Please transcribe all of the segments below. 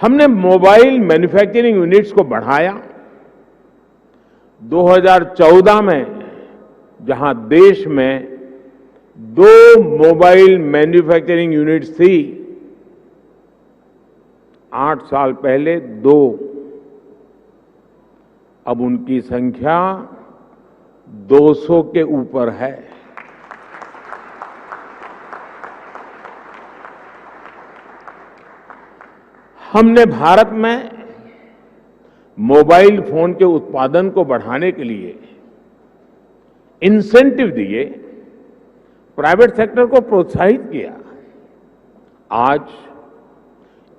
हमने mobile manufacturing units को बढ़ाया। 2014 में जहां देश में 2 मोबाइल मैन्युफैक्चरिंग यूनिट्स थी, 8 साल पहले 2, अब उनकी संख्या 200 के ऊपर है। हमने भारत में मोबाइल फोन के उत्पादन को बढ़ाने के लिए इंसेंटिव दिए, प्राइवेट सेक्टर को प्रोत्साहित किया। आज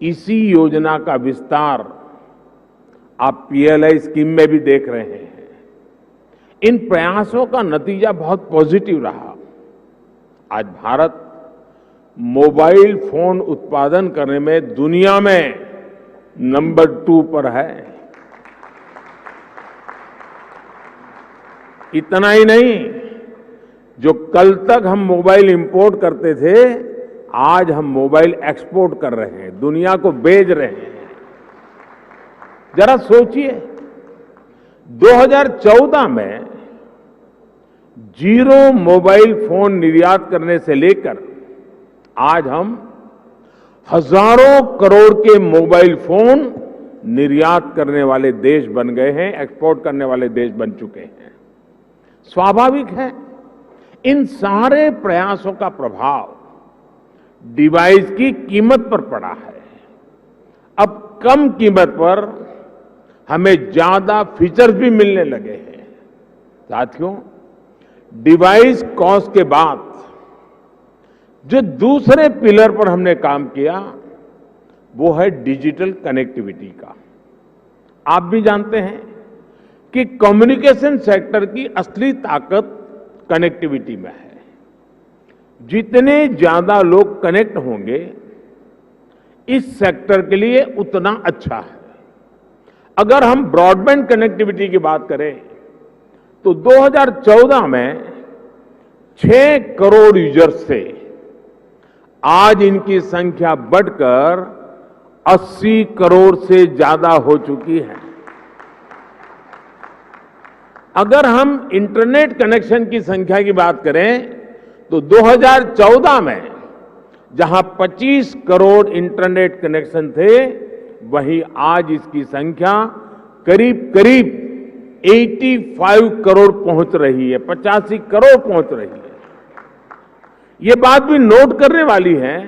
इसी योजना का विस्तार आप पीएलआई स्कीम में भी देख रहे हैं। इन प्रयासों का नतीजा बहुत पॉजिटिव रहा। आज भारत मोबाइल फोन उत्पादन करने में दुनिया में नंबर 2 पर है। इतना ही नहीं, जो कल तक हम मोबाइल इंपोर्ट करते थे, आज हम मोबाइल एक्सपोर्ट कर रहे हैं, दुनिया को भेज रहे हैं। जरा सोचिए, 2014 में 0 मोबाइल फोन निर्यात करने से लेकर आज हम हजारों करोड़ के मोबाइल फोन निर्यात करने वाले देश बन गए हैं, एक्सपोर्ट करने वाले देश बन चुके हैं। स्वाभाविक है, इन सारे प्रयासों का प्रभाव डिवाइस की कीमत पर पड़ा है। अब कम कीमत पर हमें ज्यादा फीचर्स भी मिलने लगे हैं। साथियों, डिवाइस कॉस्ट के बाद जो दूसरे पिलर पर हमने काम किया, वो है डिजिटल कनेक्टिविटी का। आप भी जानते हैं कि कम्युनिकेशन सेक्टर की असली ताकत कनेक्टिविटी में है। जितने ज्यादा लोग कनेक्ट होंगे, इस सेक्टर के लिए उतना अच्छा है। अगर हम ब्रॉडबैंड कनेक्टिविटी की बात करें तो 2014 में 6 करोड़ यूजर्स थे, आज इनकी संख्या बढ़कर 80 करोड़ से ज्यादा हो चुकी है। अगर हम इंटरनेट कनेक्शन की संख्या की बात करें तो 2014 में जहां 25 करोड़ इंटरनेट कनेक्शन थे, वहीं आज इसकी संख्या करीब करीब 85 करोड़ पहुंच रही है, 85 करोड़ पहुंच रही है। ये बात भी नोट करने वाली है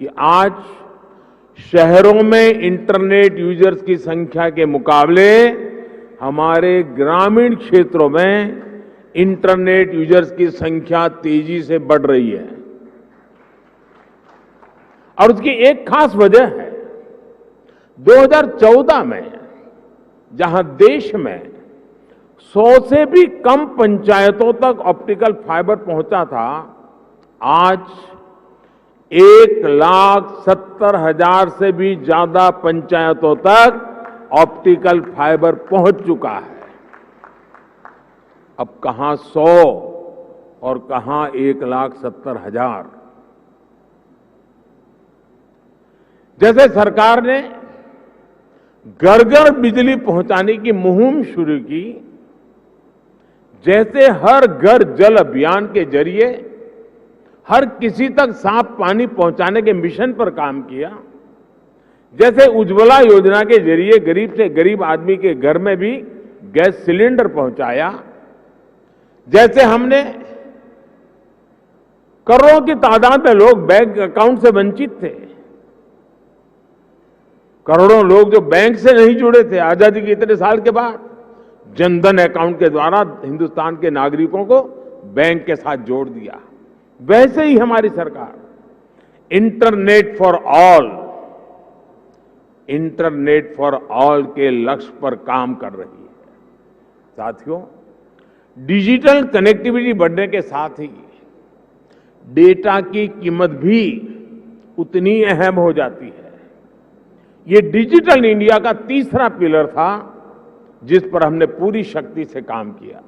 कि आज शहरों में इंटरनेट यूजर्स की संख्या के मुकाबले हमारे ग्रामीण क्षेत्रों में इंटरनेट यूजर्स की संख्या तेजी से बढ़ रही है। और उसकी एक खास वजह है, 2014 में जहां देश में 100 से भी कम पंचायतों तक ऑप्टिकल फाइबर पहुंचा था, आज 1,70,000 से भी ज्यादा पंचायतों तक ऑप्टिकल फाइबर पहुंच चुका है। अब कहां 100 और कहां 1,70,000। जैसे सरकार ने घर घर बिजली पहुंचाने की मुहिम शुरू की, जैसे हर घर जल अभियान के जरिए हर किसी तक साफ पानी पहुंचाने के मिशन पर काम किया, जैसे उज्ज्वला योजना के जरिए गरीब से गरीब आदमी के घर में भी गैस सिलेंडर पहुंचाया, जैसे हमने करोड़ों की तादाद में लोग बैंक अकाउंट से वंचित थे, करोड़ों लोग जो बैंक से नहीं जुड़े थे, आजादी के इतने साल के बाद जनधन अकाउंट के द्वारा हिंदुस्तान के नागरिकों को बैंक के साथ जोड़ दिया। वैसे ही हमारी सरकार इंटरनेट फॉर ऑल के लक्ष्य पर काम कर रही है। साथियों, डिजिटल कनेक्टिविटी बढ़ने के साथ ही डेटा की कीमत भी उतनी अहम हो जाती है। ये डिजिटल इंडिया का तीसरा पिलर था जिस पर हमने पूरी शक्ति से काम किया।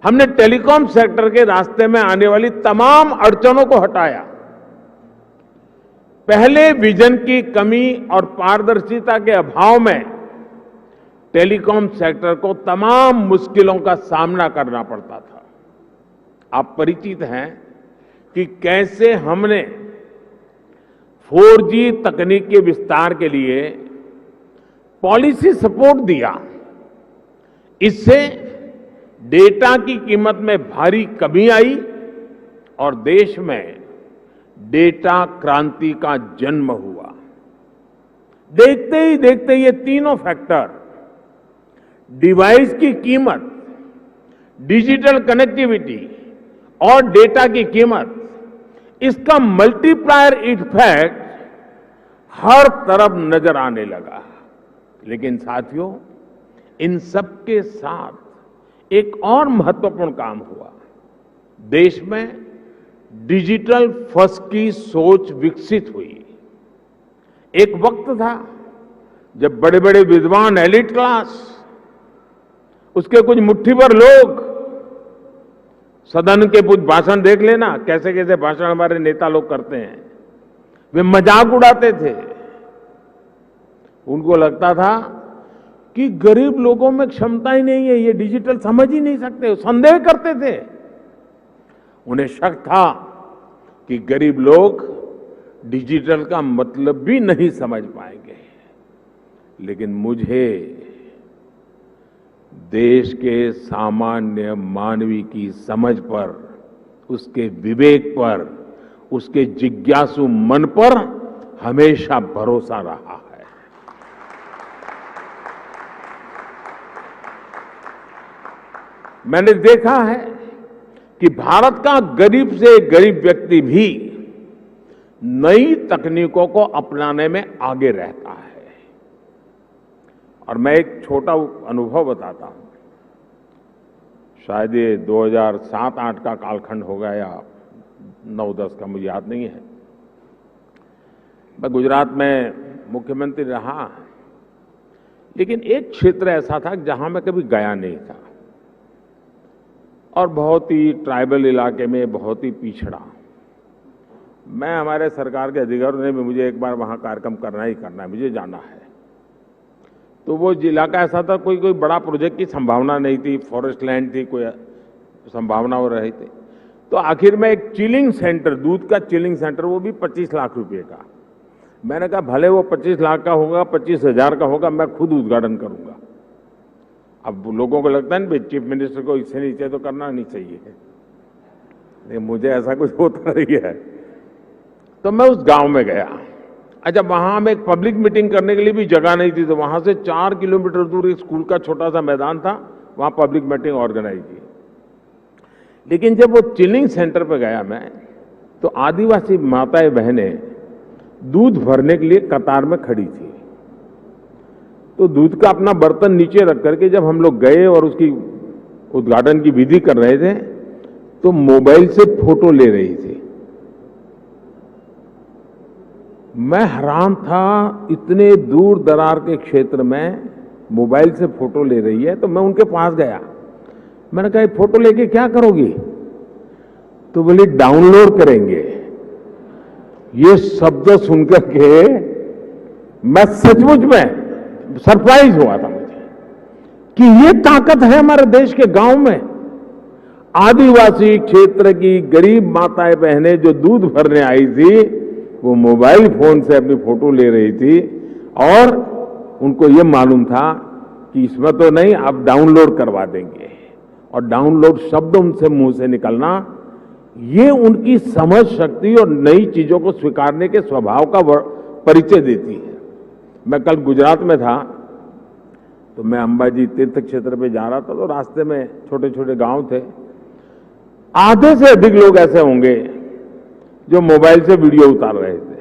हमने टेलीकॉम सेक्टर के रास्ते में आने वाली तमाम अड़चनों को हटाया। पहले विजन की कमी और पारदर्शिता के अभाव में टेलीकॉम सेक्टर को तमाम मुश्किलों का सामना करना पड़ता था। आप परिचित हैं कि कैसे हमने 4G तकनीक के विस्तार के लिए पॉलिसी सपोर्ट दिया। इससे डेटा की कीमत में भारी कमी आई और देश में डेटा क्रांति का जन्म हुआ। देखते ही देखते ये तीनों फैक्टर, डिवाइस की कीमत, डिजिटल कनेक्टिविटी और डेटा की कीमत, इसका मल्टीप्लायर इफेक्ट हर तरफ नजर आने लगा। लेकिन साथियों, इन सब के साथ एक और महत्वपूर्ण काम हुआ। देश में डिजिटल फर्स्ट की सोच विकसित हुई। एक वक्त था जब बड़े बड़े विद्वान, एलिट क्लास, उसके कुछ मुट्ठी भर लोग, सदन के कुछ भाषण देख लेना, कैसे कैसे भाषण हमारे नेता लोग करते हैं, वे मजाक उड़ाते थे। उनको लगता था कि गरीब लोगों में क्षमता ही नहीं है, ये डिजिटल समझ ही नहीं सकते, संदेह करते थे। उन्हें शक था कि गरीब लोग डिजिटल का मतलब भी नहीं समझ पाएंगे। लेकिन मुझे देश के सामान्य मानवी की समझ पर, उसके विवेक पर, उसके जिज्ञासु मन पर हमेशा भरोसा रहा है। मैंने देखा है कि भारत का गरीब से गरीब व्यक्ति भी नई तकनीकों को अपनाने में आगे रहता है। और मैं एक छोटा अनुभव बताता हूं। शायद ये 2007-8 का कालखंड होगा या 9-10 का, मुझे याद नहीं है। मैं गुजरात में मुख्यमंत्री रहा, लेकिन एक क्षेत्र ऐसा था जहां मैं कभी गया नहीं था और बहुत ही ट्राइबल इलाके में, बहुत ही पिछड़ा। मैं, हमारे सरकार के अधिकारियों ने भी मुझे एक बार वहां कार्यक्रम करना ही करना है, मुझे जाना है। तो वो इलाका ऐसा था, कोई बड़ा प्रोजेक्ट की संभावना नहीं थी, फॉरेस्ट लैंड थी, कोई संभावना हो रही थी। तो आखिर में एक चिलिंग सेंटर, दूध का चिलिंग सेंटर, वो भी 25 लाख रुपए का। मैंने कहा भले वो 25 लाख का होगा, 25,000 का होगा, मैं खुद उद्घाटन करूंगा। अब लोगों को लगता है ना, चीफ मिनिस्टर को इससे नीचे तो करना नहीं चाहिए, लेकिन मुझे ऐसा कुछ होता नहीं है। तो मैं उस गांव में गया। अच्छा, वहां हम एक पब्लिक मीटिंग करने के लिए भी जगह नहीं थी, तो वहां से 4 किलोमीटर दूर एक स्कूल का छोटा सा मैदान था, वहां पब्लिक मीटिंग ऑर्गेनाइज की। लेकिन जब वो चिलिंग सेंटर पे गया मैं, तो आदिवासी माताएं बहनें दूध भरने के लिए कतार में खड़ी थी। तो दूध का अपना बर्तन नीचे रख करके जब हम लोग गए और उसकी उद्घाटन की विधि कर रहे थे, तो मोबाइल से फोटो ले रही थी। मैं हैरान था, इतने दूर दरार के क्षेत्र में मोबाइल से फोटो ले रही है। तो मैं उनके पास गया, मैंने कहा फोटो लेके क्या करोगी? तो बोली डाउनलोड करेंगे। ये शब्द सुनकर के मैं सचमुच में सरप्राइज हुआ था मुझे कि ये ताकत है हमारे देश के गांव में। आदिवासी क्षेत्र की गरीब माताएं बहनें जो दूध भरने आई थी, वो मोबाइल फोन से अपनी फोटो ले रही थी और उनको ये मालूम था कि इसमें तो नहीं, आप डाउनलोड करवा देंगे। और डाउनलोड शब्द उनसे मुंह से निकलना, ये उनकी समझ शक्ति और नई चीजों को स्वीकारने के स्वभाव का परिचय देती है। मैं कल गुजरात में था, तो मैं अंबाजी तीर्थ क्षेत्र पे जा रहा था, तो रास्ते में छोटे छोटे गांव थे। आधे से अधिक लोग ऐसे होंगे जो मोबाइल से वीडियो उतार रहे थे।